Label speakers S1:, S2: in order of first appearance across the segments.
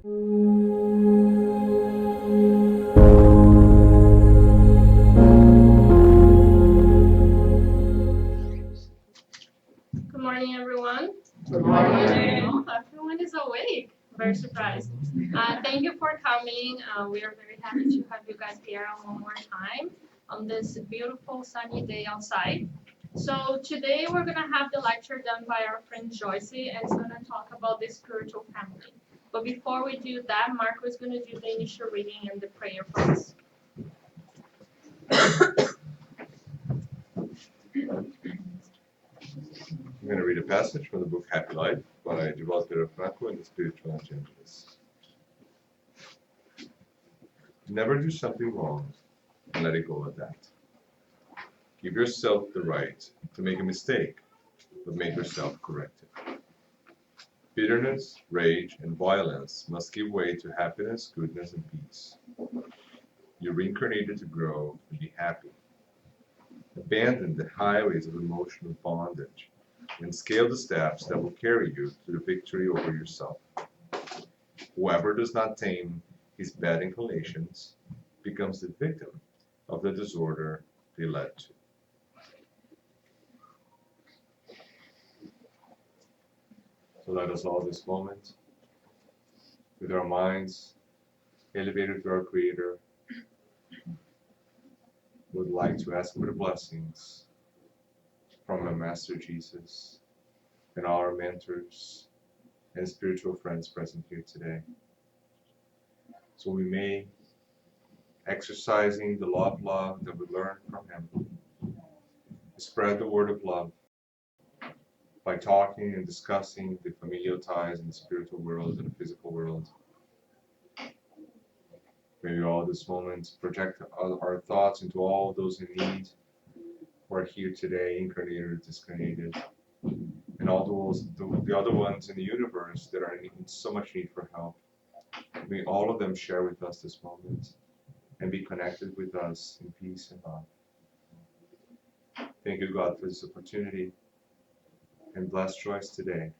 S1: Good morning, everyone.
S2: Good morning.
S1: Oh, everyone is awake. Very surprised. Thank you for coming. We are very happy to have you guys here one more time on this beautiful sunny day outside. So today we're gonna have the lecture done by our friend Joyce, and it's gonna talk about the spiritual family. But before we do that, Marco is gonna do the initial reading and the prayer for us.
S2: I'm going to read a passage from the book Happy Life by Joyce Franco and the Spiritual Evangelist. Never do something wrong and let it go at that. Give yourself the right to make a mistake, but make yourself correct it. Bitterness, rage, and violence must give way to happiness, goodness, and peace. You're reincarnated to grow and be happy. Abandon the highways of emotional bondage and scale the steps that will carry you to the victory over yourself. Whoever does not tame his bad inclinations becomes the victim of the disorder they led to. So let us all this moment, with our minds elevated to our Creator, would like to ask for the blessings from our Master Jesus and our mentors and spiritual friends present here today. So we may, exercising the law of love that we learned from Him, spread the word of love by talking and discussing the familial ties in the spiritual world and the physical world. May we all this moment project our thoughts into all those in need who are here today, incarnated or discarnated, and all those the other ones in the universe that are in so much need for help. May all of them share with us this moment and be connected with us in peace and love. Thank you, God, for this opportunity, and bless Joyce today,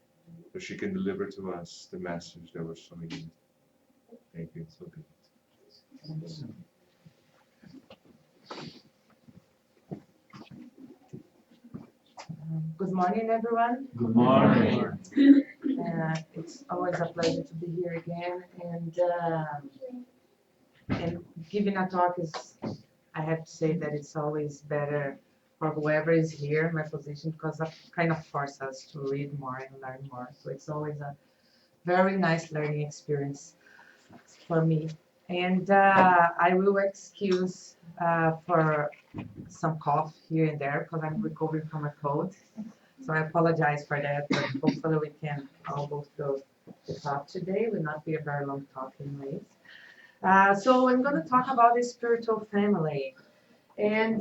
S2: so she can deliver to us the message that we're so needing. Thank you. So be it.
S3: Good morning, everyone.
S4: Good morning.
S3: It's always a pleasure to be here again, and giving a talk is, I have to say that it's always better for whoever is here in my position, because it kind of forces us to read more and learn more. So it's always a very nice learning experience for me. And I will excuse for some cough here and there because I'm recovering from a cold. So I apologize for that, but hopefully we can all go through the talk today. Will not be a very long talk anyways. So I'm going to talk about the spiritual family. And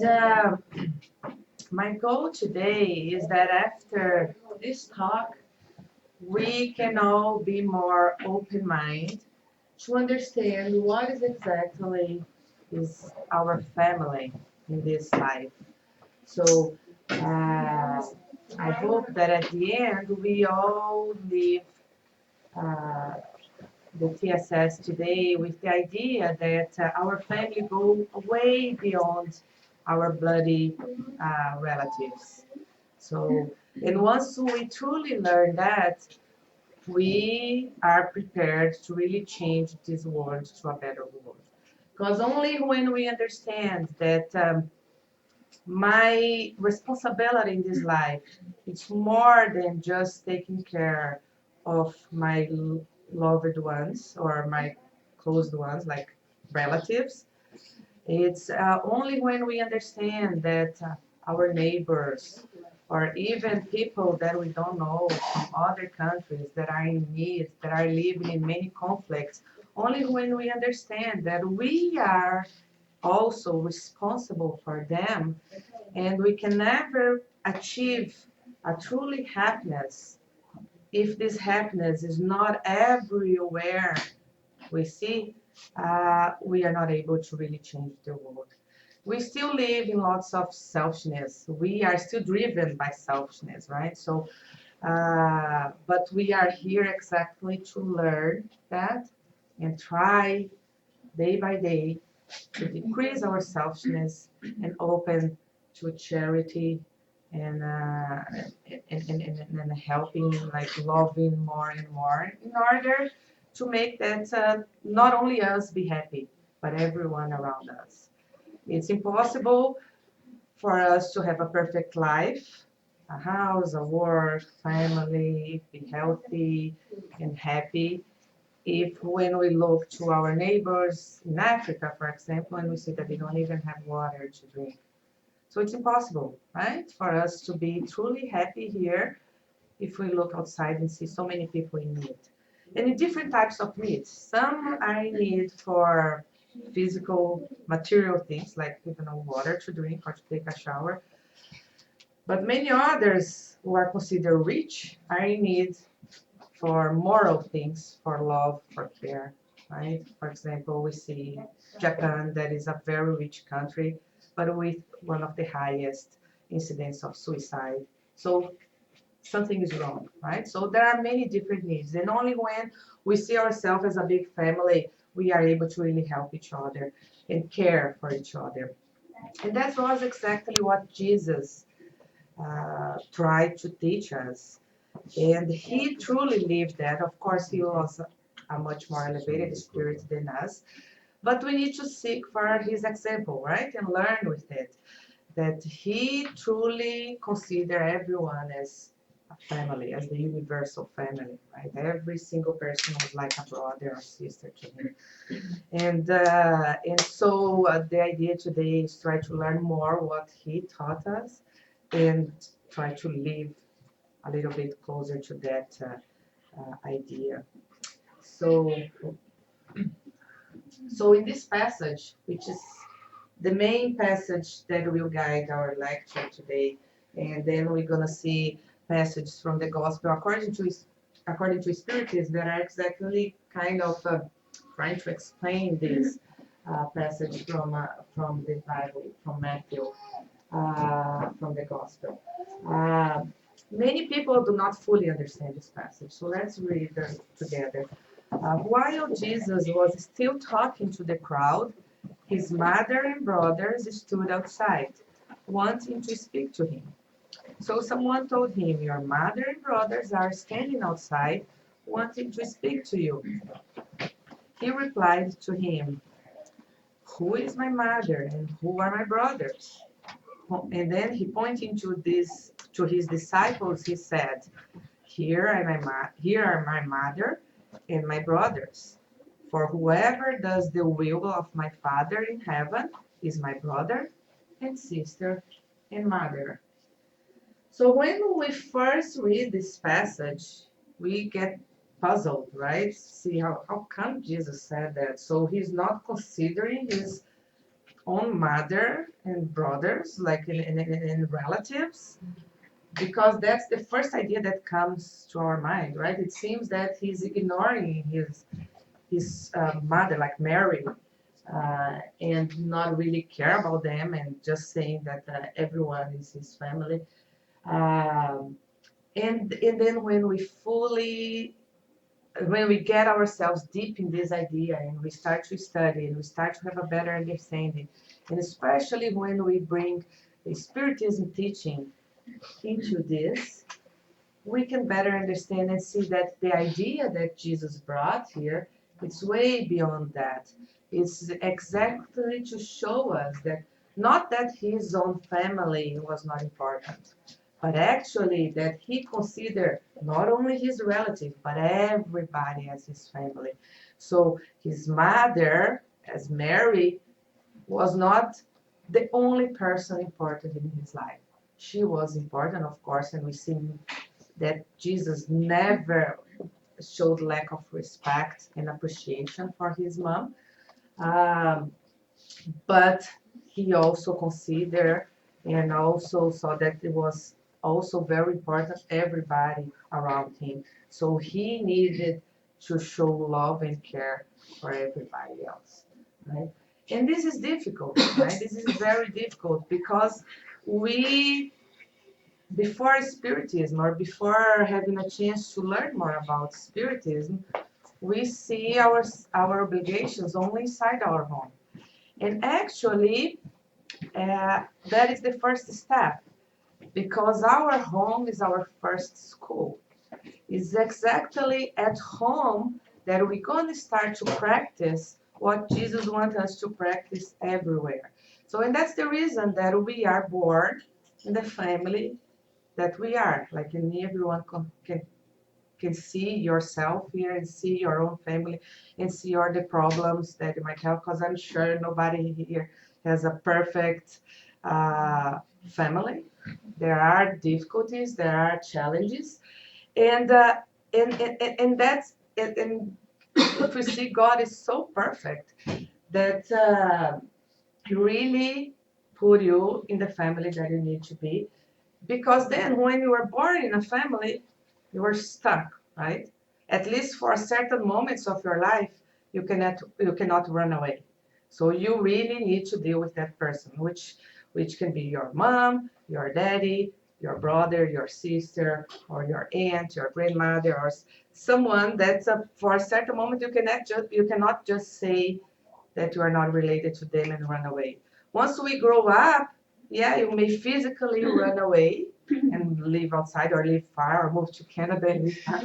S3: my goal today is that after this talk, we can all be more open-minded to understand what is exactly is our family in this life. So I hope that at the end we all leave the TSS today with the idea that our family go way beyond our bloody relatives. So, and once we truly learn that, we are prepared to really change this world to a better world. Because only when we understand that my responsibility in this life, it's more than just taking care of my loved ones or my close ones, like relatives. It's only when we understand that our neighbors or even people that we don't know from other countries that are in need, that are living in many conflicts, only when we understand that we are also responsible for them, and we can never achieve a truly happiness if this happiness is not everywhere we see, we are not able to really change the world. We still live in lots of selfishness. We are still driven by selfishness, right? But we are here exactly to learn that and try day by day to decrease our selfishness and open to charity and, and helping, like loving more and more in order to make that not only us be happy, but everyone around us. It's impossible for us to have a perfect life, a house, a work, family, be healthy and happy. If when we look to our neighbors in Africa, for example, and we see that they don't even have water to drink. So it's impossible, right, for us to be truly happy here if we look outside and see so many people in need. And in different types of needs. Some are in need for physical, material things like water to drink or to take a shower. But many others who are considered rich are in need for moral things, for love, for care, right? For example, we see Japan, that is a very rich country, but with one of the highest incidents of suicide. So something is wrong, right? So there are many different needs, and only when we see ourselves as a big family, we are able to really help each other and care for each other. And that was exactly what Jesus tried to teach us. And he truly lived that. Of course, he was a much more elevated spirit than us, but we need to seek for his example, right? And learn with it. That he truly considered everyone as a family, as the universal family, right? Every single person was like a brother or sister to him. And so the idea today is try to learn more what he taught us and try to live a little bit closer to that idea. So, so in this passage, which is the main passage that will guide our lecture today, and then we're gonna see passages from the Gospel according to Spiritism that are exactly kind of trying to explain this passage from the Bible, from Matthew, from the Gospel. Many people do not fully understand this passage, so let's read it together. While Jesus was still talking to the crowd, his mother and brothers stood outside, wanting to speak to him. So someone told him, "Your mother and brothers are standing outside, wanting to speak to you." He replied to him, "Who is my mother and who are my brothers?" And then he pointing to his disciples, he said, here are my mother and my brothers. For whoever does the will of my Father in heaven is my brother and sister and mother. So when we first read this passage, we get puzzled, right? See how come Jesus said that? So he's not considering his own mother and brothers, like in relatives, because that's the first idea that comes to our mind, right? It seems that he's ignoring his mother, like Mary, and not really care about them, and just saying that everyone is his family. And then when we get ourselves deep in this idea and we start to study and we start to have a better understanding, and especially when we bring the Spiritism teaching into this, we can better understand and see that the idea that Jesus brought here, it's way beyond that. It's exactly to show us that not that his own family was not important, but actually that he considered not only his relatives, but everybody as his family. So his mother, as Mary, was not the only person important in his life. She was important, of course, and we see that Jesus never showed lack of respect and appreciation for his mom. Um, but he also considered and also saw that it was also very important everybody around him. So he needed to show love and care for everybody else, right? And this is difficult, right? This is very difficult because we, before Spiritism or before having a chance to learn more about Spiritism, we see our obligations only inside our home. And actually, that is the first step, because our home is our first school. It's exactly at home that we're going to start to practice what Jesus wants us to practice everywhere. So, and that's the reason that we are born in the family that we are. Like, and everyone can see yourself here and see your own family and see all the problems that you might have, because I'm sure nobody here has a perfect family. There are difficulties, there are challenges, and that's and if we see God is so perfect that He really put you in the family that you need to be, because then when you were born in a family, you were stuck, right? At least for certain moments of your life, you cannot run away. So you really need to deal with that person, which can be your mom, your daddy, your brother, your sister, or your aunt, your grandmother, or someone that's for a certain moment you cannot just say that you are not related to them and run away. Once we grow up, yeah, you may physically run away and live outside or live far or move to Canada and live far.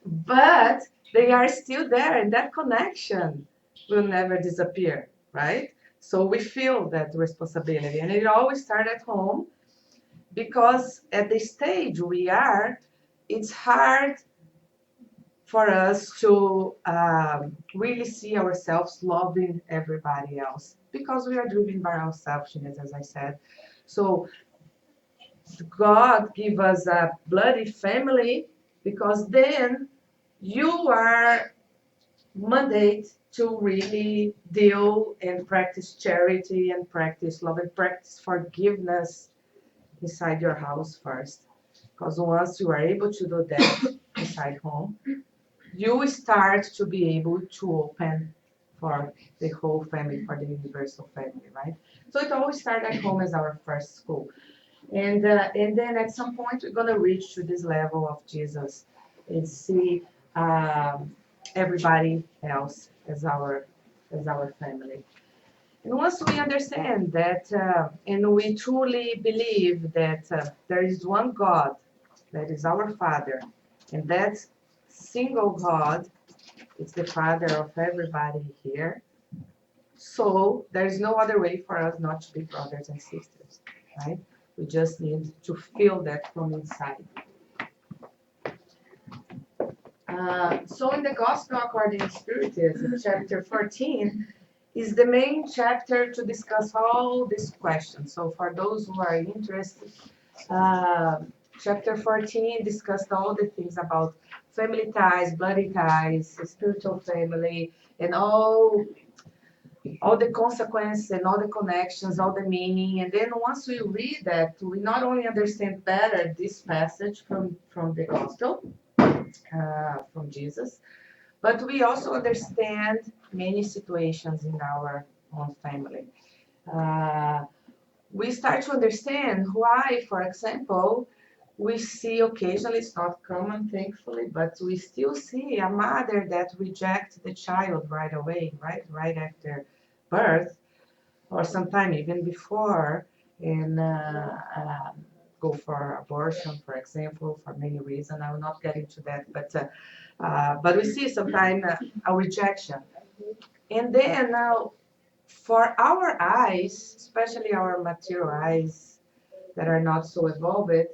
S3: But they are still there, and that connection will never disappear, right? So we feel that responsibility, and it always starts at home, because at the stage we are, it's hard for us to really see ourselves loving everybody else, because we are driven by our selfishness, as I said. So God give us a bloody family, because then you are mandate to really deal and practice charity and practice love and practice forgiveness inside your house first. Because once you are able to do that inside home, you will start to be able to open for the whole family, for the universal family, right? So it always starts at home as our first school. And then at some point, we're going to reach to this level of Jesus and see everybody else as our family. And once we understand that, and we truly believe that there is one God, that is our Father, and that single God is the Father of everybody here. So there is no other way for us not to be brothers and sisters, right? We just need to feel that from inside. So in the Gospel according to Spiritism, chapter 14 is the main chapter to discuss all these questions. So for those who are interested, chapter 14 discussed all the things about family ties, bloody ties, spiritual family, and all the consequences and all the connections, all the meaning. And then once we read that, we not only understand better this passage from the gospel, from Jesus, but we also understand many situations in our own family. We start to understand why, for example, we see occasionally, it's not common, thankfully, but we still see a mother that rejects the child right away, right after birth, or sometime even before, and go for abortion, for example, for many reasons. I will not get into that, but we see sometimes a rejection. And then for our eyes, especially our material eyes that are not so evolved,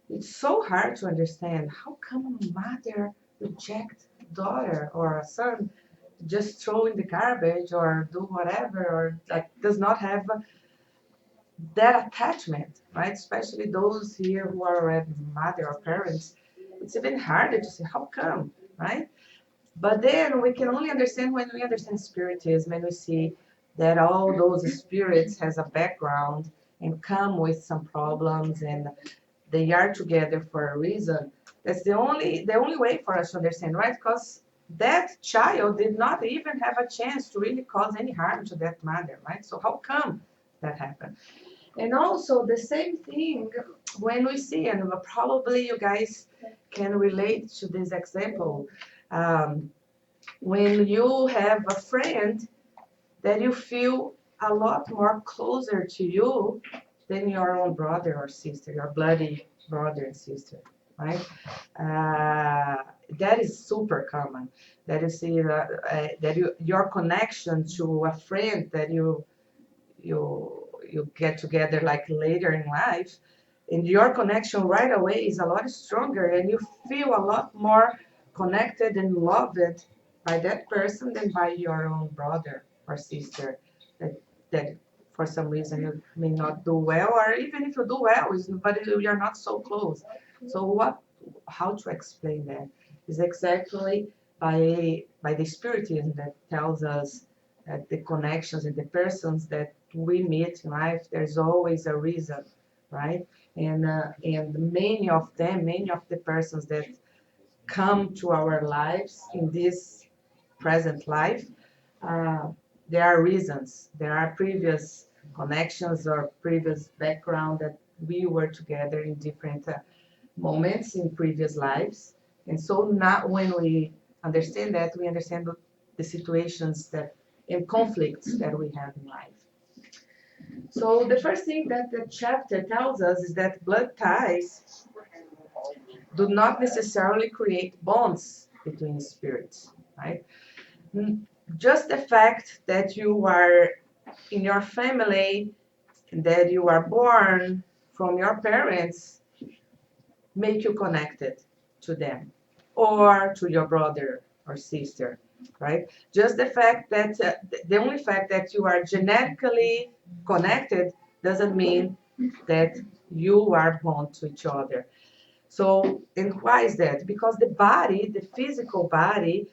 S3: it's so hard to understand how come a mother reject daughter or a son, just throw in the garbage or do whatever, or like does not have that attachment, right? Especially those here who are already mother or parents. It's even harder to say how come, right? But then we can only understand when we understand Spiritism, and we see that all those spirits has a background and come with some problems, and they are together for a reason. That's the only way for us to understand, right? Because that child did not even have a chance to really cause any harm to that mother, right? So how come that happened? And also the same thing when we see, and probably you guys can relate to this example, When you have a friend that you feel a lot more closer to you than your own brother or sister, your bloody brother and sister, right? That is super common. That you see your connection to a friend that you get together like later in life, and your connection right away is a lot stronger, and you feel a lot more connected and loved by that person than by your own brother or sister that for some reason you may not do well, or even if you do well, but you're not so close. So how to explain that is exactly by the Spiritism that tells us that the connections and the persons that we meet in life, there's always a reason, right? And many of them, many of the persons that come to our lives in this present life, uh, there are reasons, there are previous connections or previous background that we were together in different moments in previous lives. And so now when we understand that, we understand the situations that and conflicts that we have in life. So the first thing that the chapter tells us is that blood ties do not necessarily create bonds between spirits, right? Just the fact that you are in your family, that you are born from your parents, make you connected to them or to your brother or sister, right? Just the fact that the only fact that you are genetically connected doesn't mean that you are bound to each other. So, and why is that? Because the body, the physical body,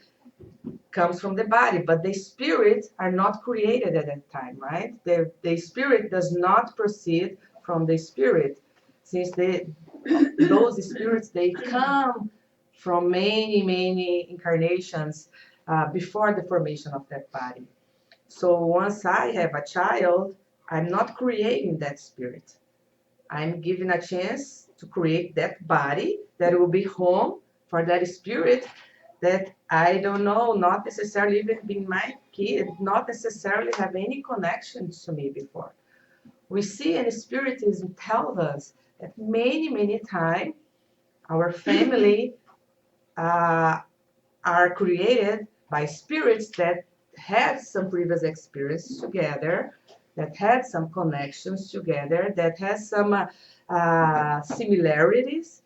S3: comes from the body, but the spirit are not created at that time, right? The spirit does not proceed from the spirit, since those spirits, they come from many incarnations before the formation of that body. So once I have a child, I'm not creating that spirit. I'm given a chance to create that body that will be home for that spirit that I don't know, not necessarily even being my kid, not necessarily have any connections to me before. We see in Spiritism tells us that many times our family uh, are created by spirits that had some previous experience together, that had some connections together, that has some similarities,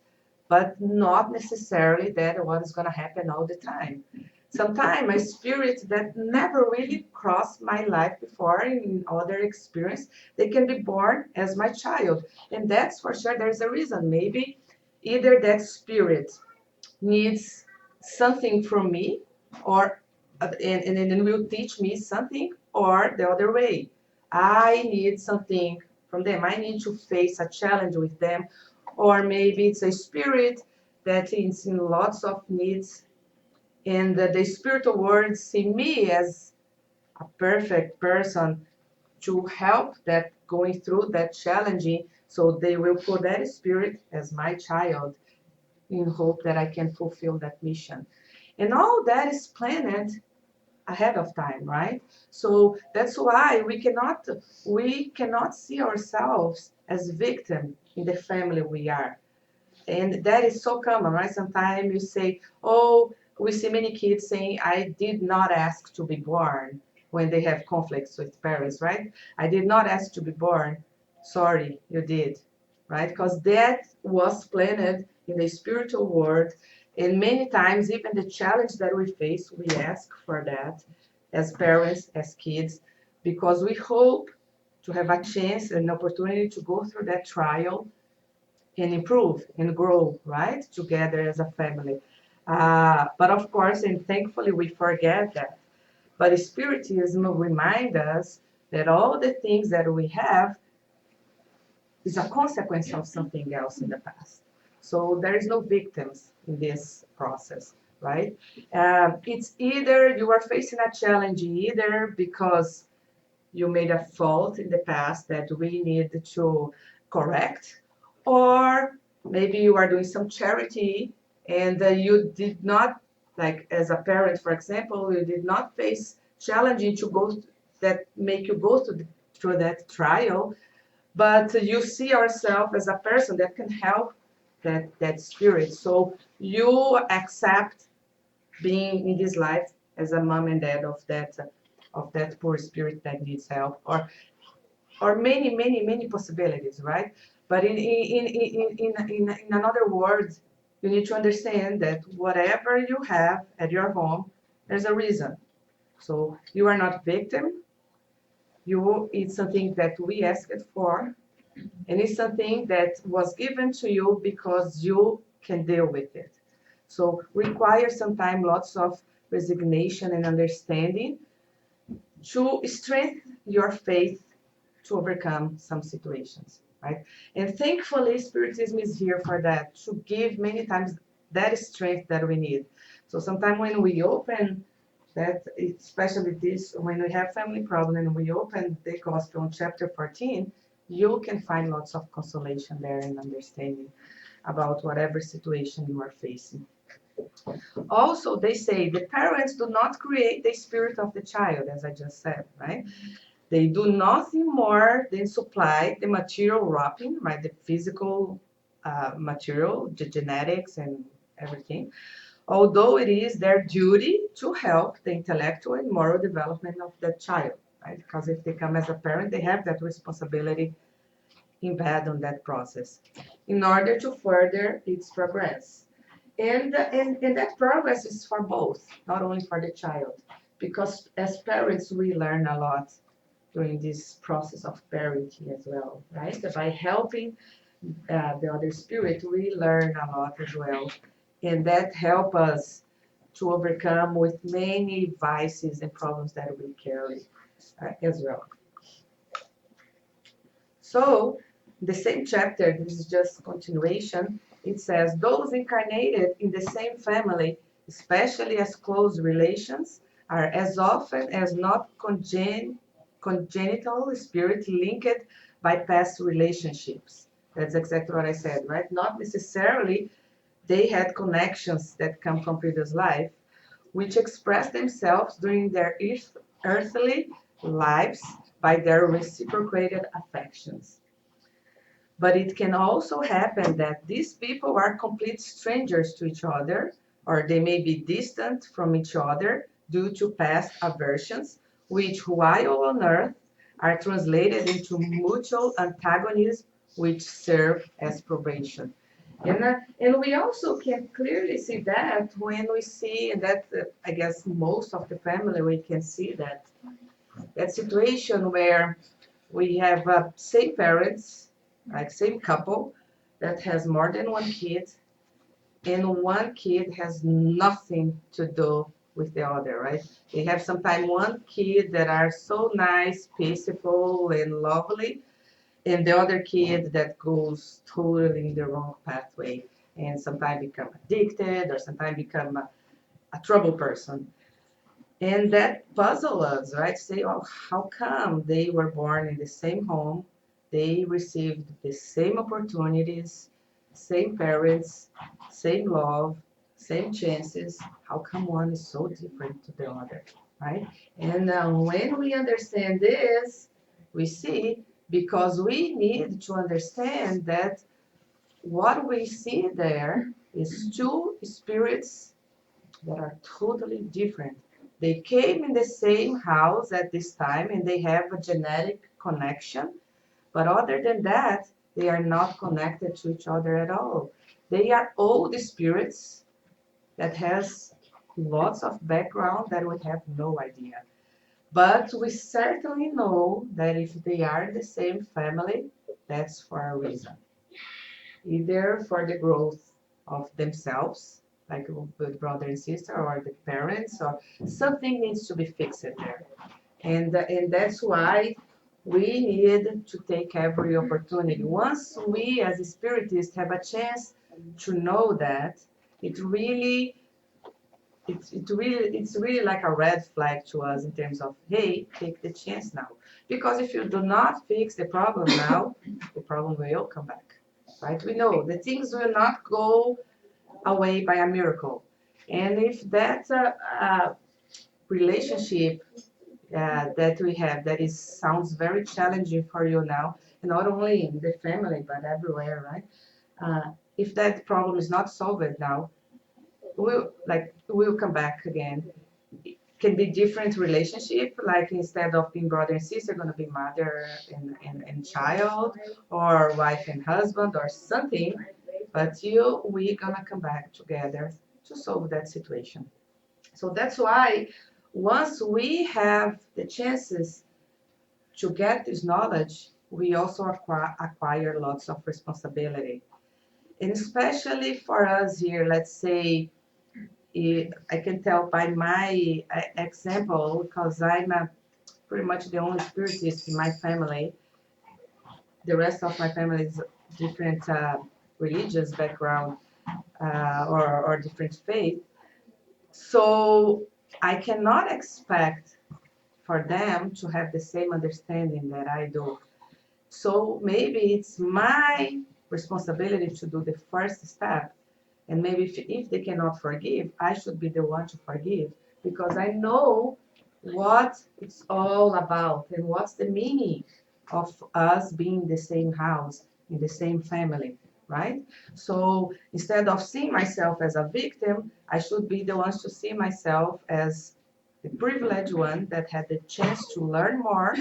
S3: but not necessarily that what is going to happen all the time. Sometimes a spirit that never really crossed my life before in other experience, they can be born as my child. And that's for sure, there's a reason. Maybe either that spirit needs something from me, or and then will teach me something, or the other way. I need something from them. I need to face a challenge with them, or maybe it's a spirit that is in lots of needs, and the spiritual world see me as a perfect person to help that going through that challenging. So they will put that spirit as my child in hope that I can fulfill that mission. And all that is planned ahead of time, right? So that's why we cannot see ourselves as victim in the family we are. And that is so common, right? Sometimes you say, oh, we see many kids saying, I did not ask to be born when they have conflicts with parents, right? I did not ask to be born. Sorry, you did, right? Because that was planned in the spiritual world. And many times, even the challenge that we face, we ask for that as parents, as kids, because we hope to have a chance, an opportunity to go through that trial and improve and grow, right, together as a family. But of course, and thankfully, we forget that. But Spiritism reminds us that all the things that we have is a consequence of something else in the past. So there is no victims in this process, right? It's either you are facing a challenge, either because you made a fault in the past that we need to correct, or maybe you are doing some charity and you did not like as a parent, for example, you did not face challenging to go that make you go through that trial, but you see yourself as a person that can help that spirit. So you accept being in this life as a mom and dad of that poor spirit that needs help, or many possibilities, right? But in another word, you need to understand that whatever you have at your home, there's a reason. So you are not victim. It's something that we asked for, and it's something that was given to you because you can deal with it. So requires sometimes lots of resignation and understanding to strengthen your faith to overcome some situations, right? And thankfully, Spiritism is here for that, to give many times that strength that we need. So sometimes when we open that, especially this, when we have family problem and we open the Gospel on chapter 14, you can find lots of consolation there and understanding about whatever situation you are facing. Also, they say the parents do not create the spirit of the child, as I just said, right? They do nothing more than supply the material wrapping, right? The physical material, the genetics and everything. Although it is their duty to help the intellectual and moral development of the child, right? Because if they come as a parent, they have that responsibility embedded on that process in order to further its progress. And that progress is for both, not only for the child, because as parents, we learn a lot during this process of parenting as well, right? By helping the other spirit, we learn a lot as well. And that help us to overcome with many vices and problems that we carry as well. So the same chapter, this is just continuation, it says, those incarnated in the same family, especially as close relations, are as often as not congenital spirit linked by past relationships. That's exactly what I said, right? Not necessarily they had connections that come from previous life, which express themselves during their earthly lives by their reciprocated affections. But it can also happen that these people are complete strangers to each other, or they may be distant from each other due to past aversions, which, while on earth, are translated into mutual antagonism, which serve as probation. And we also can clearly see that when we see, and that I guess most of the family, we can see that situation where we have same parents, like same couple that has more than one kid, and one kid has nothing to do with the other, right? They have sometimes one kid that are so nice, peaceful, and lovely, and the other kid that goes totally in the wrong pathway and sometimes become addicted or sometimes become a trouble person. And that puzzles us, right? Say, oh, how come they were born in the same home, they received the same opportunities, same parents, same love, same chances? How come one is so different to the other, right? And when we understand this, we see, because we need to understand that what we see there is two spirits that are totally different. They came in the same house at this time and they have a genetic connection, but other than that, they are not connected to each other at all. They are old spirits that has lots of background that we have no idea. But we certainly know that if they are in the same family, that's for a reason. Either for the growth of themselves, like with brother and sister, or the parents, or something needs to be fixed there. And that's why we need to take every opportunity. Once we as spiritists have a chance to know that, it's really like a red flag to us in terms of, hey, take the chance now. Because if you do not fix the problem now, the problem will come back, right? We know the things will not go away by a miracle. And if that relationship that we have that is sounds very challenging for you now, and not only in the family but everywhere, right? If that problem is not solved now, we'll come back again. It can be different relationship, like instead of being brother and sister, gonna be mother and child, or wife and husband, or something. But we're gonna come back together to solve that situation. So that's why once we have the chances to get this knowledge, we also acquire lots of responsibility. And especially for us here, let's say, I can tell by my example, because I'm pretty much the only spiritist in my family. The rest of my family is different religious background or different faith. So I cannot expect for them to have the same understanding that I do. So maybe it's my responsibility to do the first step. And maybe if they cannot forgive, I should be the one to forgive, because I know what it's all about and what's the meaning of us being in the same house, in the same family, right? So instead of seeing myself as a victim, I should be the ones to see myself as the privileged one that had the chance to learn more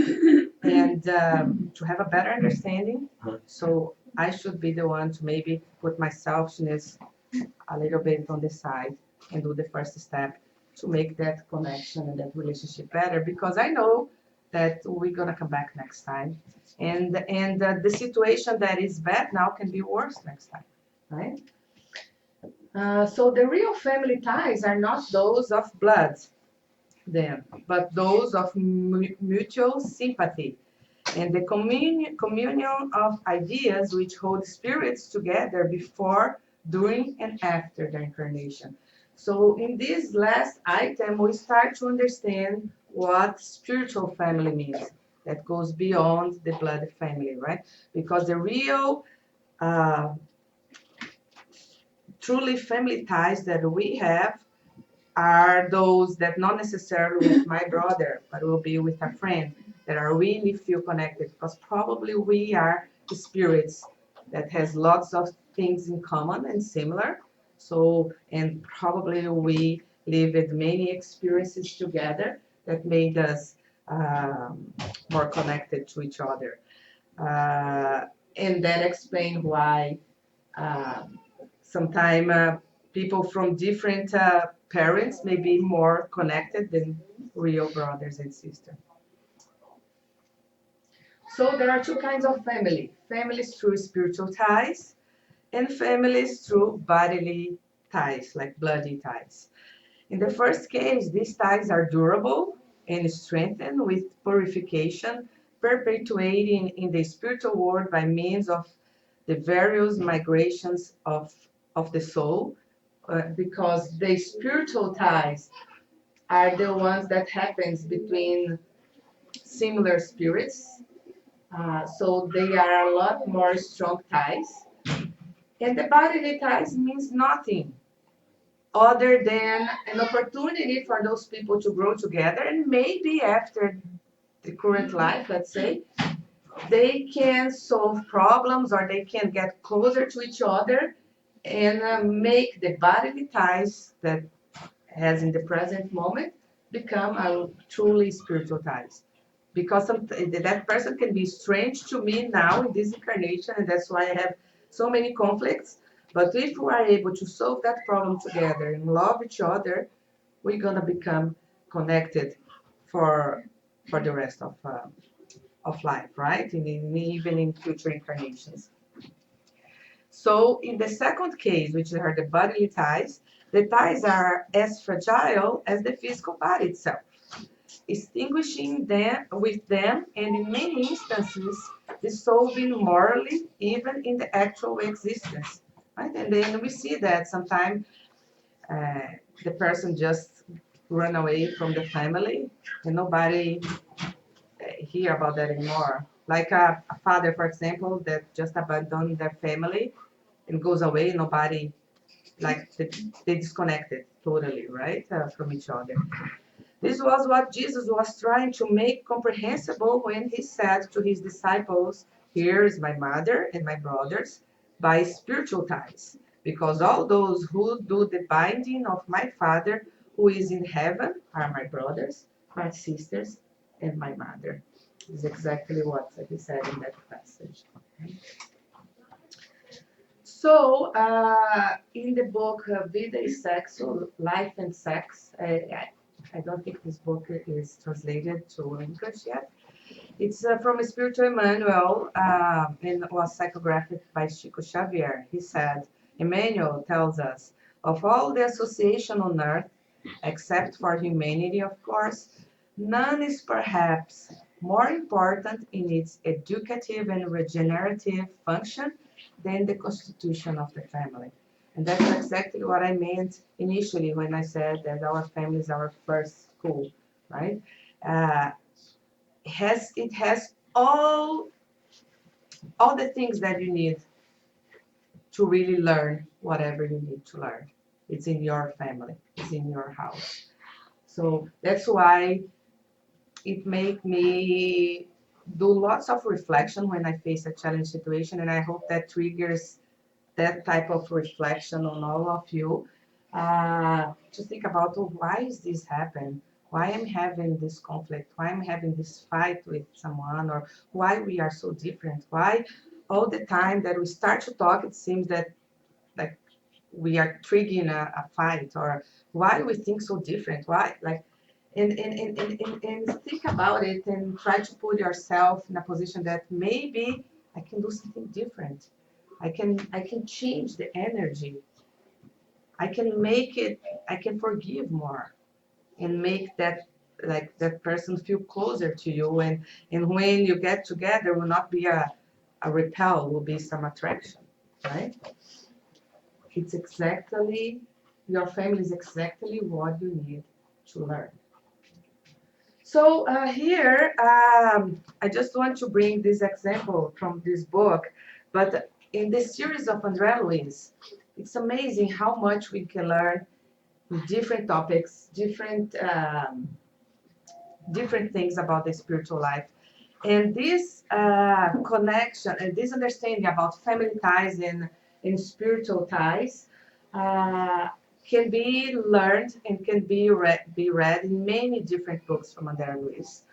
S3: and to have a better understanding. So I should be the one to maybe put my selfishness a little bit on the side and do the first step to make that connection and that relationship better, because I know that we're gonna come back next time, and the situation that is bad now can be worse next time, right? So the real family ties are not those of blood, then, but those of mutual sympathy and the communion of ideas which hold spirits together before, during, and after the incarnation. So in this last item, we start to understand what spiritual family means. That goes beyond the blood family, right? Because the real, uh, truly family ties that we have are those that not necessarily with my brother, but will be with a friend, that are really feel connected, because probably we are spirits that has lots of things in common and similar. So, and probably we lived many experiences together that made us more connected to each other. Uh, and that explains why uh, sometimes people from different parents may be more connected than real brothers and sisters. So there are two kinds of family: families through spiritual ties and families through bodily ties, like bloody ties. In the first case, these ties are durable and strengthened with purification, perpetuating in the spiritual world by means of the various migrations of the soul, because the spiritual ties are the ones that happens between similar spirits. So they are a lot more strong ties. And the bodily ties means nothing other than an opportunity for those people to grow together, and maybe after the current life, let's say, they can solve problems or they can get closer to each other and make the bodily ties that has in the present moment become a truly spiritual ties. Because that person can be strange to me now in this incarnation, and that's why I have so many conflicts. But if we are able to solve that problem together and love each other, we're gonna become connected for the rest of life, right? And even in future incarnations. So in the second case, which are the bodily ties, the ties are as fragile as the physical body itself, extinguishing them with them, and in many instances, dissolving morally, even in the actual existence. Right? And then we see that sometimes the person just run away from the family, and nobody hear about that anymore. Like a father, for example, that just abandoned their family and goes away, nobody like they disconnected totally, right, from each other. This was what Jesus was trying to make comprehensible when he said to his disciples, "Here is my mother and my brothers by spiritual ties, because all those who do the binding of my Father who is in heaven are my brothers, my sisters, and my mother." This is exactly what he said in that passage. So, in the book Vida e Sexo, Life and Sex, I don't think this book is translated to English yet. It's from a spiritual manual and was psychographed by Chico Xavier. He said, Emmanuel tells us, of all the association on earth, except for humanity, of course, none is perhaps more important in its educative and regenerative function than the constitution of the family. And that's exactly what I meant initially when I said that our family is our first school, right? Uh, it has all the things that you need to really learn whatever you need to learn. It's in your family, it's in your house. So that's why it made me do lots of reflection when I face a challenge situation, and I hope that triggers that type of reflection on all of you, to think about, oh, why is this happen? Why I'm having this conflict? Why I'm having this fight with someone? Or why we are so different? Why all the time that we start to talk, it seems that like we are triggering a fight, or why we think so different? Why like and think about it and try to put yourself in a position that maybe I can do something different. I can change the energy. I can make it, I can forgive more and make that person feel closer to you, and when you get together will not be a repel, will be some attraction, right? It's exactly, your family is exactly what you need to learn. So here, I just want to bring this example from this book, but in this series of André Luiz, it's amazing how much we can learn with different topics, different things about the spiritual life. And this connection and this understanding about family ties and spiritual ties uh, can be learned and can be read in many different books from André Luiz.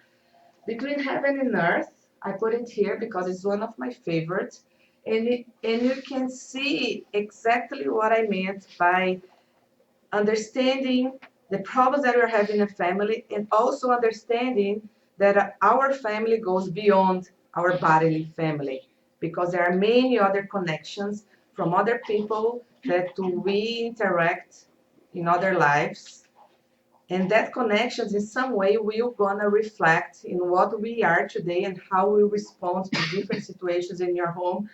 S3: Between Heaven and Earth, I put it here because it's one of my favorites. And you can see exactly what I meant by understanding the problems that we're having in a family, and also understanding that our family goes beyond our bodily family, because there are many other connections from other people that we interact in other lives, and that connections in some way will gonna reflect in what we are today and how we respond to different situations in your home.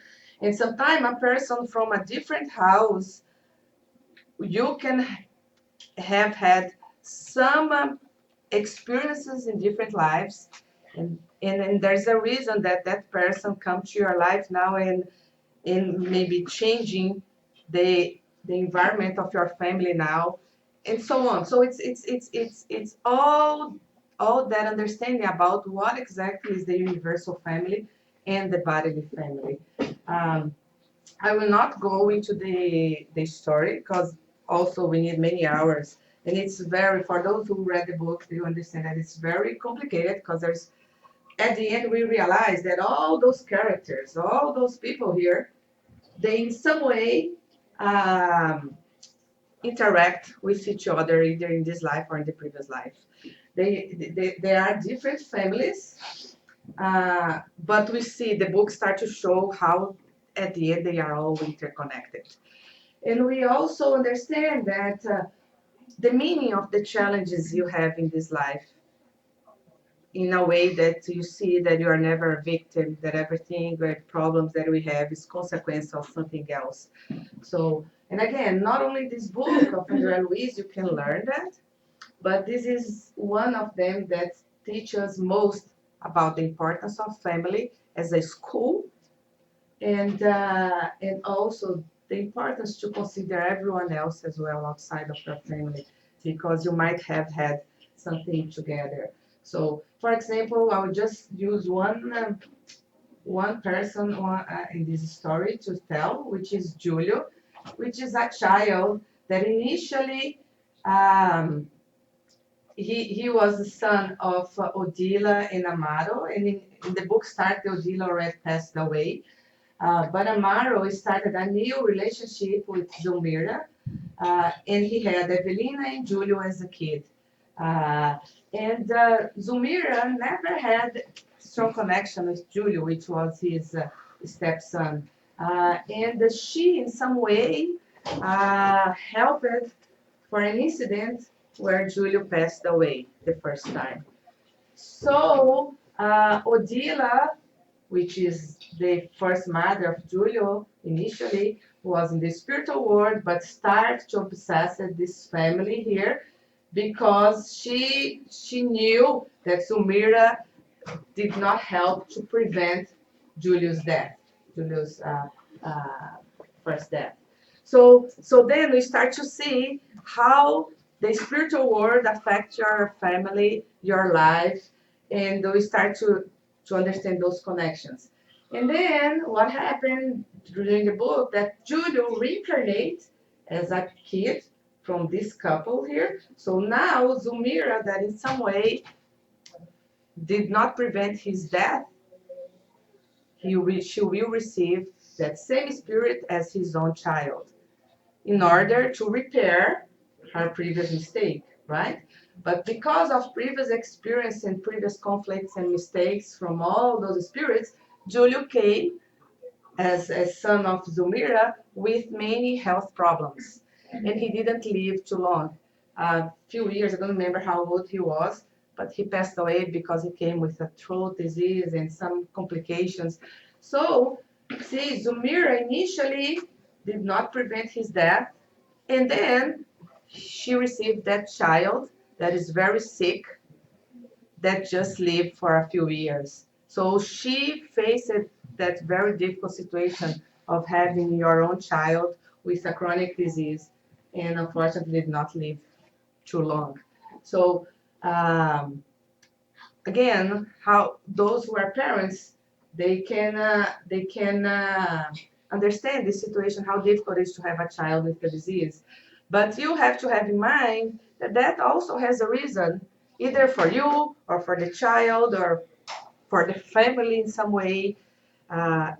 S3: And sometimes a person from a different house, you can have had some experiences in different lives, and there's a reason that that person come to your life now, and maybe changing the environment of your family now, and so on. So it's all that understanding about what exactly is the universal family and the bodily family. um, I will not go into the story because also we need many hours, and it's very, for those who read the book, you understand that it's very complicated, because there's, at the end we realize that all those characters, all those people here, they in some way um, interact with each other either in this life or in the previous life. They are different families, but we see the book start to show how at the end they are all interconnected. And we also understand that the meaning of the challenges you have in this life, in a way that you see that you are never a victim, that everything, the problems that we have is consequence of something else. So, and again, not only this book of André Luiz, you can learn that, but this is one of them that teaches most about the importance of family as a school, and also the importance to consider everyone else as well outside of your family, because you might have had something together. So, for example, I will just use one person in this story to tell, which is Julio, which is a child that initially um, he was the son of Odila and Amaro, and in the book start, Odila already passed away. But Amaro started a new relationship with Zulmira, and he had Evelina and Julio as a kid. And Zulmira never had strong connection with Julio, which was his stepson. And she, in some way, helped for an incident where Julio passed away the first time. So Odila, which is the first mother of Julio initially, was in the spiritual world, but started to obsess this family here because she knew that Sumira did not help to prevent Julio's death, Julio's first death. So then we start to see how the spiritual world affects your family, your life, and we start to understand those connections. And then what happened during the book that Julio reincarnates as a kid from this couple here. So now Zulmira, that in some way did not prevent his death, she will receive that same spirit as his own child in order to repair her previous mistake, right? But because of previous experience and previous conflicts and mistakes from all those spirits, Julio came as a son of Zulmira with many health problems. And he didn't live too long. A few years, I don't remember how old he was, but he passed away because he came with a throat disease and some complications. So, see, Zulmira initially did not prevent his death, and then she received that child that is very sick that just lived for a few years. So she faced that very difficult situation of having your own child with a chronic disease and unfortunately did not live too long. So again, how those who are parents, they can understand this situation, how difficult it is to have a child with the disease. But you have to have in mind that that also has a reason, either for you or for the child or for the family in some way.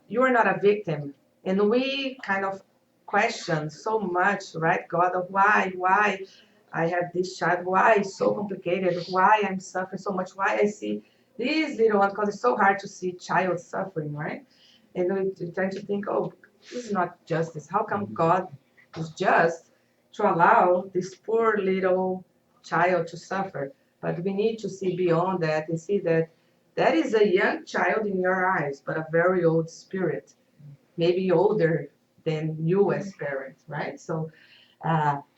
S3: You are not a victim. And we kind of question so much, right? God, of why I have this child, why it's so complicated, why I'm suffering so much, why I see this little one, because it's so hard to see child suffering, right? And we tend to think, oh, this is not justice. How come God is just to allow this poor little child to suffer? But we need to see beyond that and see that that is a young child in your eyes, but a very old spirit, maybe older than you as parents, right? So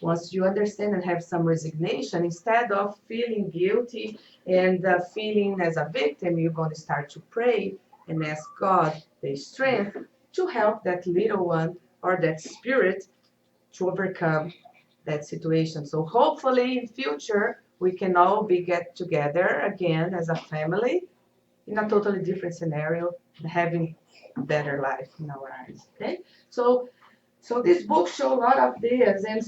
S3: once you understand and have some resignation, instead of feeling guilty and feeling as a victim, you're going to start to pray and ask God the strength to help that little one or that spirit to overcome that situation. So hopefully in future we can all be get together again as a family in a totally different scenario, having a better life in our eyes. Okay, so this book shows a lot of this, and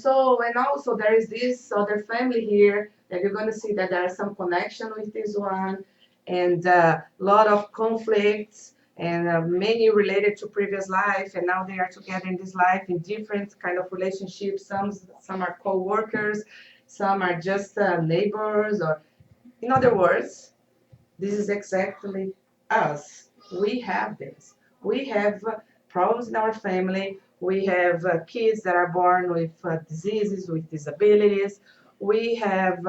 S3: also there is this other family here that you're going to see that there is some connection with this one, and a lot of conflicts and many related to previous life, and now they are together in this life in different kind of relationships. Some are co-workers, some are just neighbors, or in other words, this is exactly us. We have this. We have problems in our family. We have kids that are born with diseases, with disabilities. We have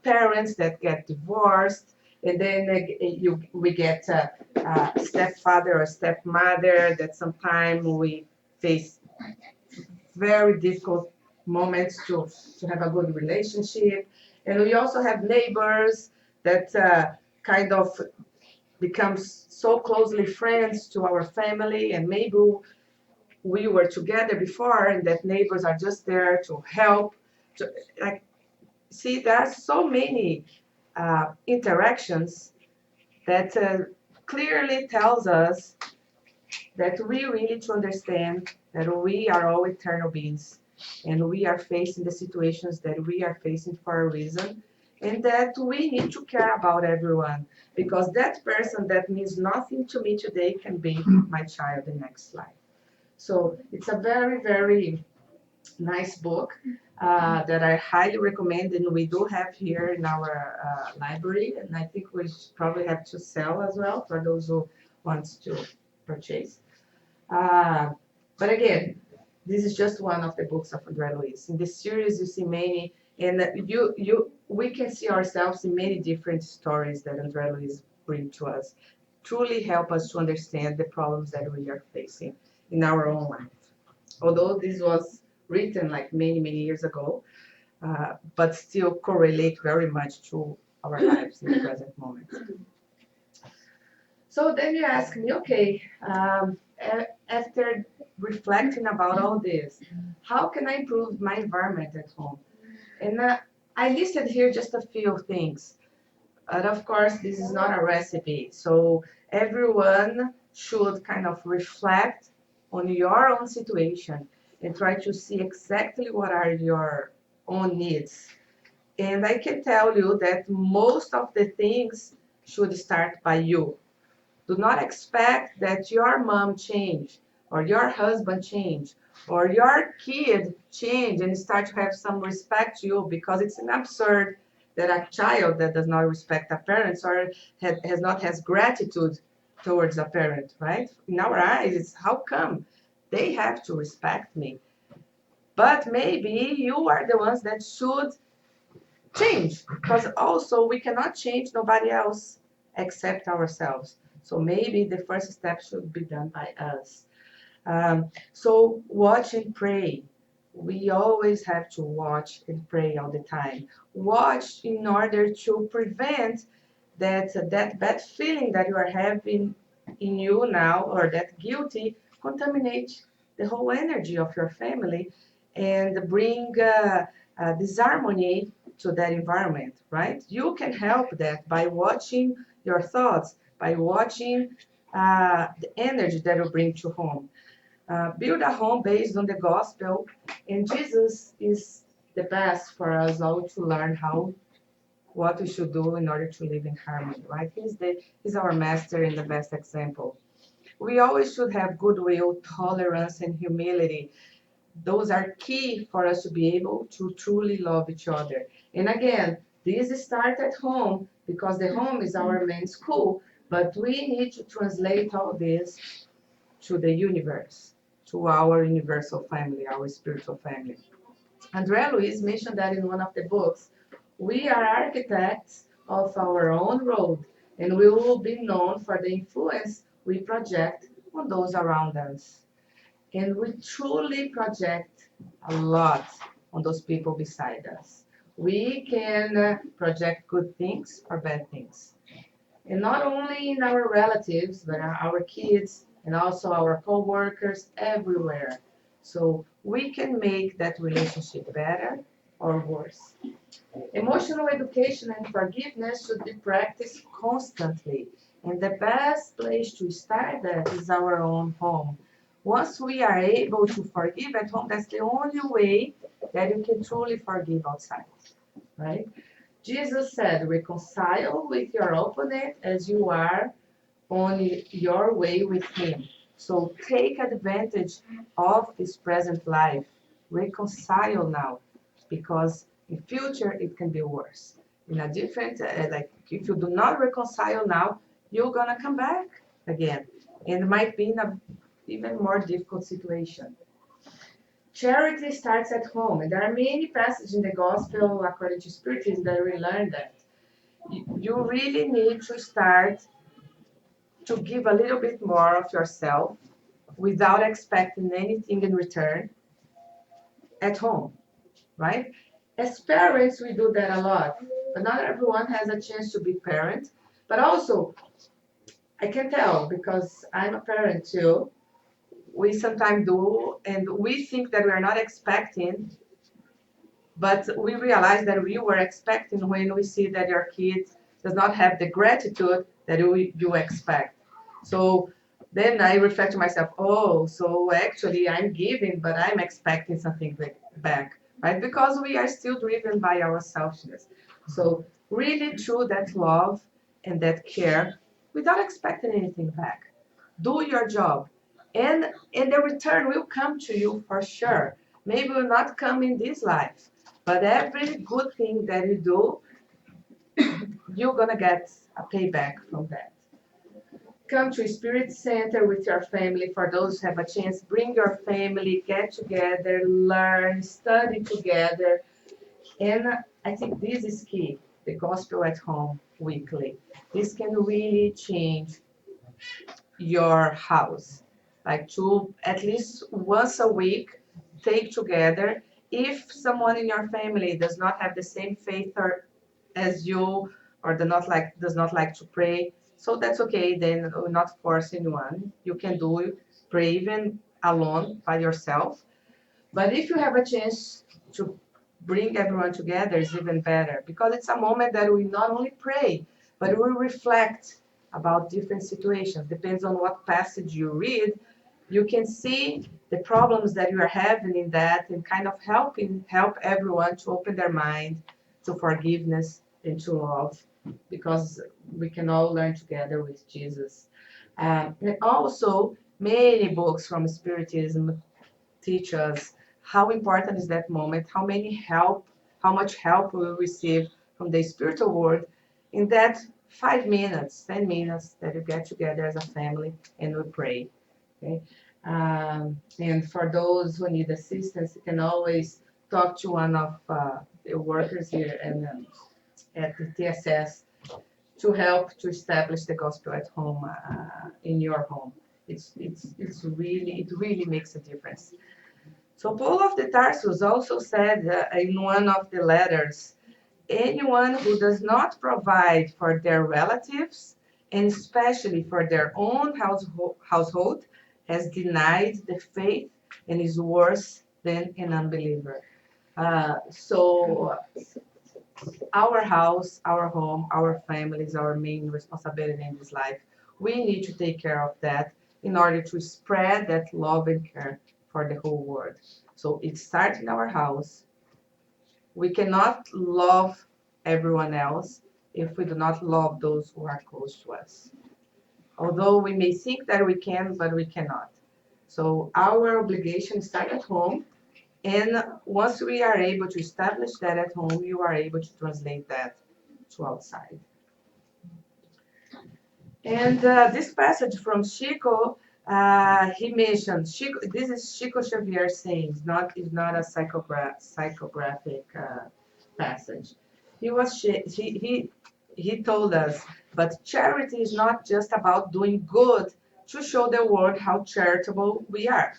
S3: parents that get divorced, and then we get a stepfather or stepmother that sometimes we face very difficult moments to have a good relationship. And we also have neighbors that kind of becomes so closely friends to our family, and maybe we were together before and that neighbors are just there to help. Like, see, there are so many interactions that clearly tells us that we really need to understand that we are all eternal beings and we are facing the situations that we are facing for a reason, and that we need to care about everyone, because that person that means nothing to me today can be my child the next life. So it's a very, very nice book that I highly recommend, and we do have here in our library, and I think we probably have to sell as well for those who want to purchase. But again, this is just one of the books of André Luiz. In this series, you see many, and we can see ourselves in many different stories that André Luiz bring to us, truly help us to understand the problems that we are facing in our own life. Although this was written like many, many years ago, but still correlate very much to our lives in the present moment. So then you ask me, okay, after reflecting about all this, how can I improve my environment at home? And I listed here just a few things. But of course, this is not a recipe. So everyone should kind of reflect on your own situation and try to see exactly what are your own needs. And I can tell you that most of the things should start by you. Do not expect that your mom change or your husband change or your kid change and start to have some respect to you, because it's an absurd that a child that does not respect a parent or has gratitude towards a parent, right? In our eyes, it's how come they have to respect me? But maybe you are the ones that should change, because also we cannot change nobody else except ourselves. So maybe the first step should be done by us. So watch and pray. We always have to watch and pray all the time. Watch in order to prevent that bad feeling that you are having in you now, or that guilty, contaminate the whole energy of your family and bring disharmony to that environment, right? You can help that by watching your thoughts, by watching the energy that you bring to home. Build a home based on the gospel, and Jesus is the best for us all to learn what we should do in order to live in harmony, right? He's our master and the best example. We always should have goodwill, tolerance, and humility. Those are key for us to be able to truly love each other. And again, this starts at home, because the home is our main school, but we need to translate all this to the universe, to our universal family, our spiritual family. André Luiz mentioned that in one of the books. We are architects of our own road, and we will be known for the influence we project on those around us. And we truly project a lot on those people beside us. We can project good things or bad things. And not only in our relatives, but our kids and also our co-workers everywhere. So we can make that relationship better or worse. Emotional education and forgiveness should be practiced constantly. And the best place to start that is our own home. Once we are able to forgive at home, that's the only way that you can truly forgive outside, right? Jesus said, reconcile with your opponent as you are on your way with him. So take advantage of this present life. Reconcile now, because in future it can be worse. In a different, like if you do not reconcile now, you're gonna come back again, and it might be in a even more difficult situation. Charity starts at home, and there are many passages in the Gospel according to Spiritism that we learn that you really need to start to give a little bit more of yourself without expecting anything in return at home, right? As parents, we do that a lot, but not everyone has a chance to be parent. But also, I can tell because I'm a parent too. we sometimes do, and we think that we are not expecting, but we realize that we were expecting when we see that your kid does not have the gratitude that you expect. So then I reflect to myself, oh, so actually I'm giving, but I'm expecting something back, right? Because we are still driven by our selfishness. So really through that love and that care, without expecting anything back, do your job. And the return will come to you for sure. Maybe will not come in this life, but every good thing that you do, you're gonna get a payback from that. Come to a Spirit Center with your family. For those who have a chance, bring your family, get together, learn, study together. And I think this is key, the gospel at home weekly. This can really change your house. Like to at least once a week, take together. If someone in your family does not have the same faith as you, or does not like to pray, so that's okay. Then we'll not force anyone. You can do pray even alone by yourself. But if you have a chance to bring everyone together, it's even better because it's a moment that we not only pray, but we reflect about different situations. Depends on what passage you read, you can see the problems that you are having in that and kind of help everyone to open their mind to forgiveness and to love because we can all learn together with Jesus. And also, many books from Spiritism teach us how important is that moment, how much help we will receive from the spiritual world in that 5 minutes, 10 minutes that you get together as a family and we pray. Okay. And for those who need assistance, you can always talk to one of the workers here and at the TSS to help to establish the gospel at home in your home. It really makes a difference. So Paul of the Tarsus also said in one of the letters, anyone who does not provide for their relatives, and especially for their own household, has denied the faith and is worse than an unbeliever. So our house, our home, our family is our main responsibility in this life. We need to take care of that in order to spread that love and care for the whole world. So it starts in our house. We cannot love everyone else if we do not love those who are close to us. Although we may think that we can, but we cannot. So our obligation starts at home. And once we are able to establish that at home, you are able to translate that to outside. And this passage from Chico, he mentioned, this is Chico Xavier saying, it's not a psychographic passage. He told us, but charity is not just about doing good to show the world how charitable we are.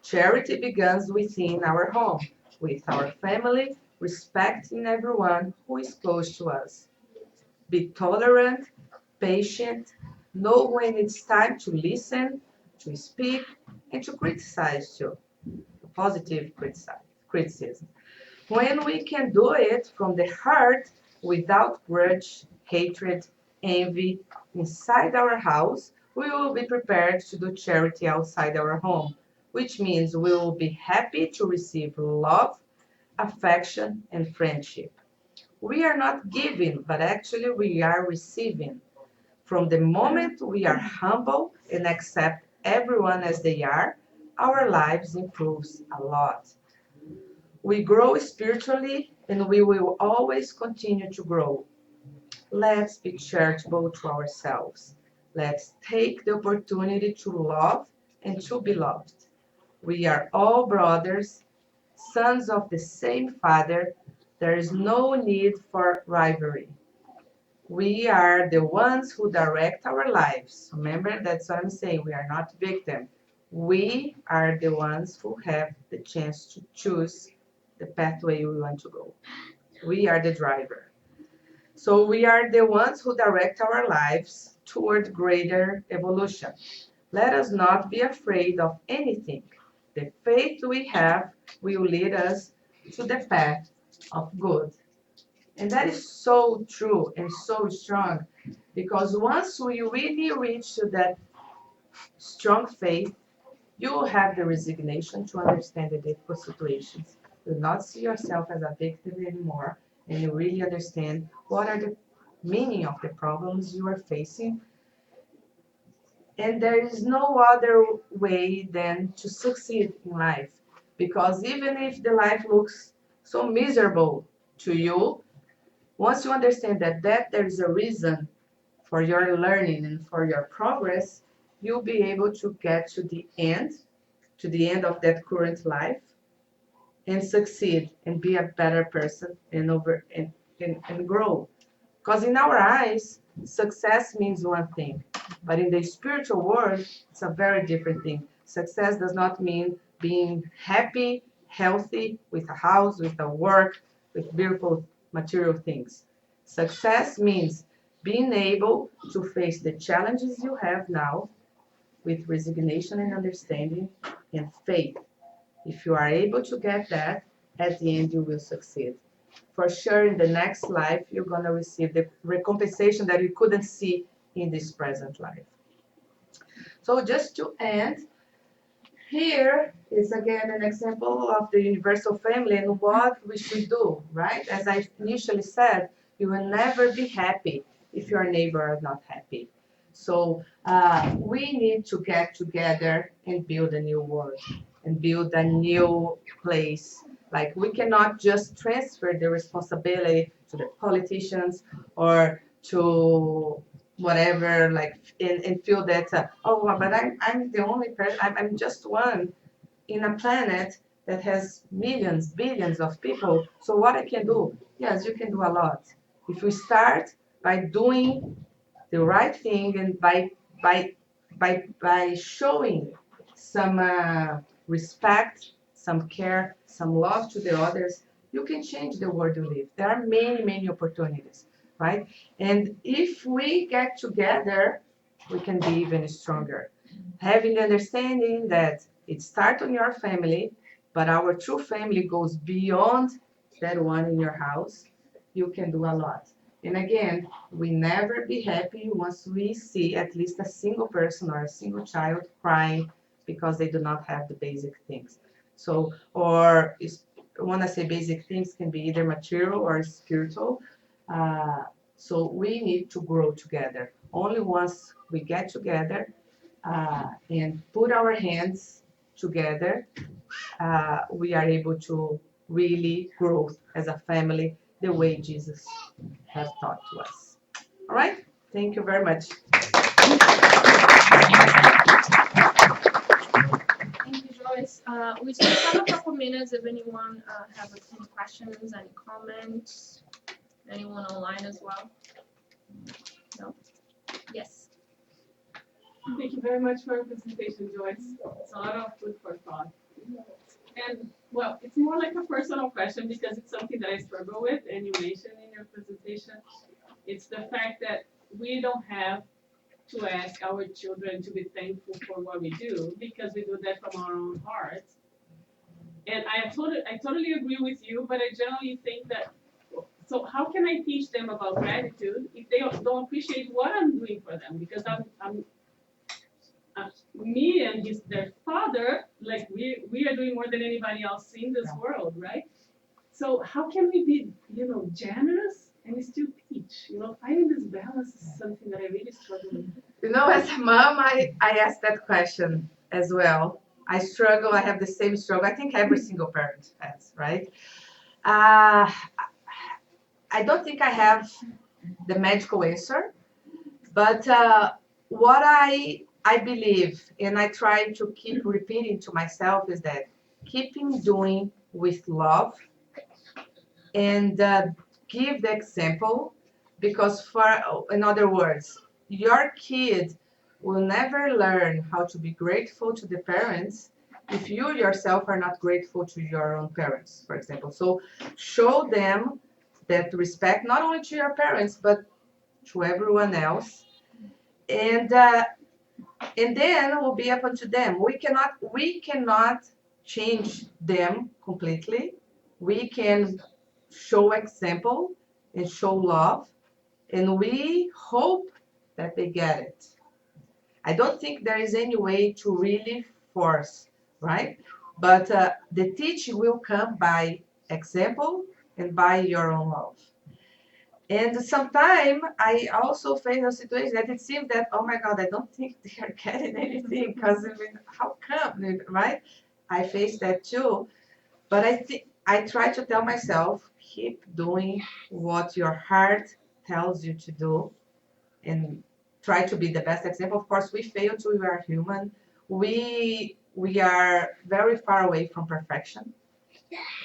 S3: Charity begins within our home, with our family, respecting everyone who is close to us. Be tolerant, patient, know when it's time to listen, to speak, and to criticize too. Positive criticism. When we can do it from the heart without grudge, hatred, envy inside our house, we will be prepared to do charity outside our home, which means we will be happy to receive love, affection, and friendship. We are not giving, but actually we are receiving. From the moment we are humble and accept everyone as they are, our lives improves a lot. We grow spiritually and we will always continue to grow. Let's be charitable to ourselves. Let's take the opportunity to love and to be loved. We are all brothers, sons of the same Father. There is no need for rivalry. We are the ones who direct our lives. Remember, that's what I'm saying. We are not victims. We are the ones who have the chance to choose the pathway we want to go. We are the driver. So we are the ones who direct our lives toward greater evolution. Let us not be afraid of anything. The faith we have will lead us to the path of good. And that is so true and so strong, because once we really reach to that strong faith, you will have the resignation to understand the difficult situations. You will not see yourself as a victim anymore, and you really understand what are the meaning of the problems you are facing. And there is no other way than to succeed in life. Because even if the life looks so miserable to you, once you understand that there is a reason for your learning and for your progress, you'll be able to get to the end of that current life, and succeed and be a better person and grow. Because in our eyes, success means one thing, but in the spiritual world, it's a very different thing. Success does not mean being happy, healthy, with a house, with a work, with beautiful material things. Success means being able to face the challenges you have now with resignation and understanding and faith. If you are able to get that, at the end you will succeed. For sure, in the next life, you're going to receive the recompensation that you couldn't see in this present life. So just to end, here is again an example of the universal family and what we should do, right? As I initially said, you will never be happy if your neighbor is not happy. So we need to get together and build a new world and build a new place. Like we cannot just transfer the responsibility to the politicians or to whatever, like, and feel that oh, but I'm the only person, I'm just one in a planet that has millions, billions of people. So what I can do? Yes, you can do a lot if we start by doing the right thing and by showing some respect, some care, some love to the others. You can change the world you live. There are many opportunities, right? And if we get together, we can be even stronger. Having the understanding that it starts on your family, but our true family goes beyond that one in your house, you can do a lot. And again, we never be happy once we see at least a single person or a single child crying because they do not have the basic things. So, or when I say basic things, can be either material or spiritual. So we need to grow together. Only once we get together and put our hands together, we are able to really grow as a family the way Jesus has taught to us. All right? Thank you very much.
S1: Thank you, Joyce. We still have a couple minutes if anyone have any questions, any comments, anyone online as well. No? Yes.
S4: Thank you very much for your presentation, Joyce. It's a lot of food for thought. And, well, it's more like a personal question because it's something that I struggle with, and you mentioned in your presentation. It's the fact that we don't have to ask our children to be thankful for what we do because we do that from our own hearts. And I totally agree with you, but I generally think that, so how can I teach them about gratitude if they don't appreciate what I'm doing for them? Because I'm me and their father, like we are doing more than anybody else in this world, right? So how can we be, generous and still teach? Finding this balance is something that I really struggle with.
S3: As a mom, I ask that question as well. I struggle. I have the same struggle. I think every single parent has, right? I don't think I have the magical answer, but what I believe, and I try to keep repeating to myself, is that keeping doing with love and give the example, because in other words, your kid will never learn how to be grateful to the parents if you yourself are not grateful to your own parents, for example. So show them that respect not only to your parents but to everyone else, and And then it will be up unto them. We cannot change them completely. We can show example and show love, and we hope that they get it. I don't think there is any way to really force, right? But the teaching will come by example and by your own love. And sometimes I also face a situation that it seems that, oh my God, I don't think they are getting anything because I mean, how come, right? I face that too. But I think I try to tell myself, keep doing what your heart tells you to do and try to be the best example. Of course, we fail too, we are human. We are very far away from perfection.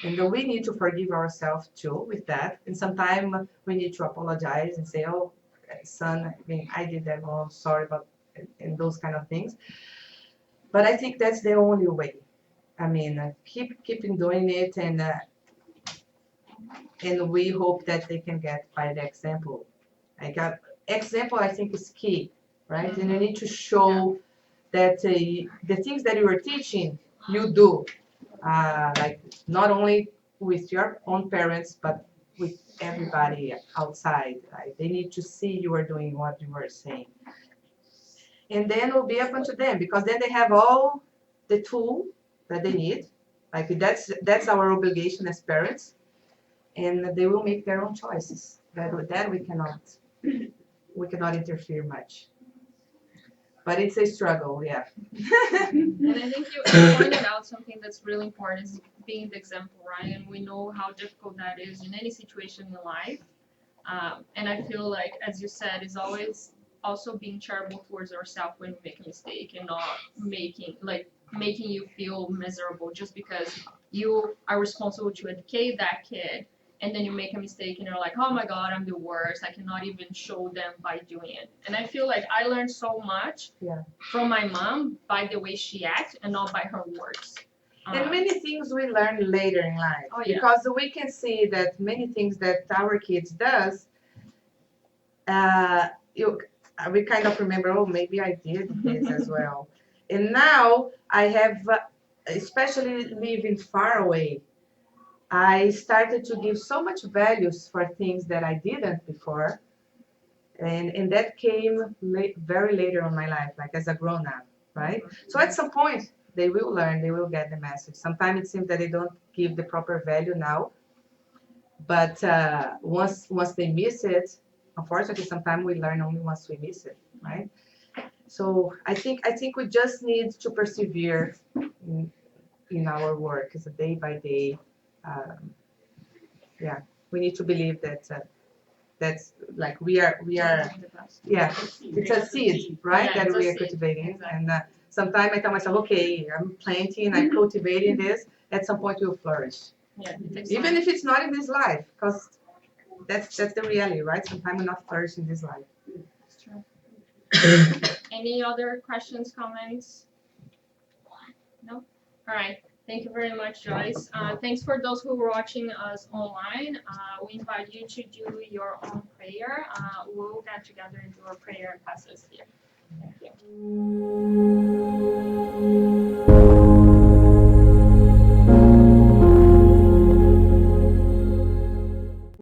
S3: And we need to forgive ourselves too with that. And sometimes we need to apologize and say, oh, son, I mean, I did that wrong, sorry about, and those kind of things. But I think that's the only way. I mean, keeping doing it, and we hope that they can get by the example. Example, I think, is key, right? And you need to show that the things that you are teaching, you do, like not only with your own parents, but with everybody outside. Right? They need to see you are doing what you are saying. And then it will be up unto them, because then they have all the tool that they need. Like that's our obligation as parents, and they will make their own choices. That we cannot interfere much. But it's a struggle, yeah.
S1: And I think you pointed out something that's really important is being the example, right? And we know how difficult that is in any situation in life. And I feel like, as you said, is always also being charitable towards ourselves when we make a mistake and not making you feel miserable just because you are responsible to educate that kid, and then you make a mistake and you're like, oh my God, I'm the worst. I cannot even show them by doing it. And I feel like I learned so much from my mom by the way she acts and not by her words.
S3: And many things we learn later in life.
S1: Oh, yeah.
S3: Because we can see that many things that our kids does, we kind of remember, oh, maybe I did this as well. And now I have, especially living far away, I started to give so much values for things that I didn't before. And that came very later on my life, like as a grown up, right? So at some point, they will learn, they will get the message. Sometimes it seems that they don't give the proper value now, but once they miss it, unfortunately, sometimes we learn only once we miss it, right? So I think we just need to persevere in our work. It's a day by day. Yeah, we need to believe that that's like we are. Yeah, it's a seed, right?
S1: Yeah,
S3: that we are
S1: seed.
S3: cultivating,
S1: Exactly.
S3: and sometimes I tell myself, okay, I'm planting, I'm cultivating this. At some point, it will flourish.
S1: Yeah, it takes
S3: Even
S1: time.
S3: if it's not in this life, because that's the reality, right? Sometimes we're not flourish in this life.
S1: It's true. Any other questions, comments? No? All right. Thank you very much, Joyce. Thanks for those who were watching us online. We invite you to do your own prayer. We'll get together and do our prayer and pass this here. Thank you.